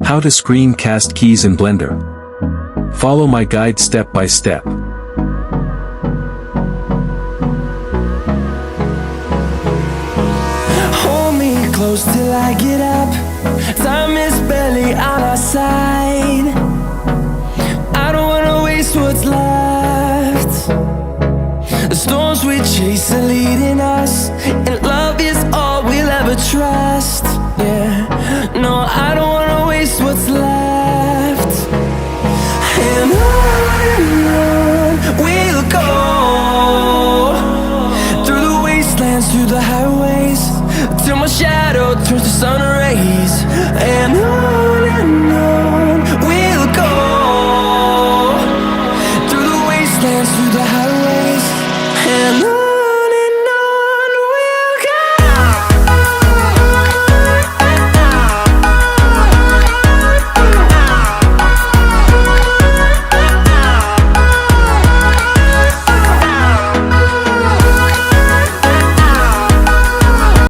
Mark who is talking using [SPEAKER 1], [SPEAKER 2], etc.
[SPEAKER 1] How to screencast keys in Blender. Follow my guide step by step.
[SPEAKER 2] Hold me close till I get up. Time is barely on our side. I don't wanna waste what's left. The storms we chase are leading us, and love is all we'll ever trust. Yeah, no, I don't wanna waste what's left. And on we'll go, through the wastelands, through the highways, till my shadow turns to sun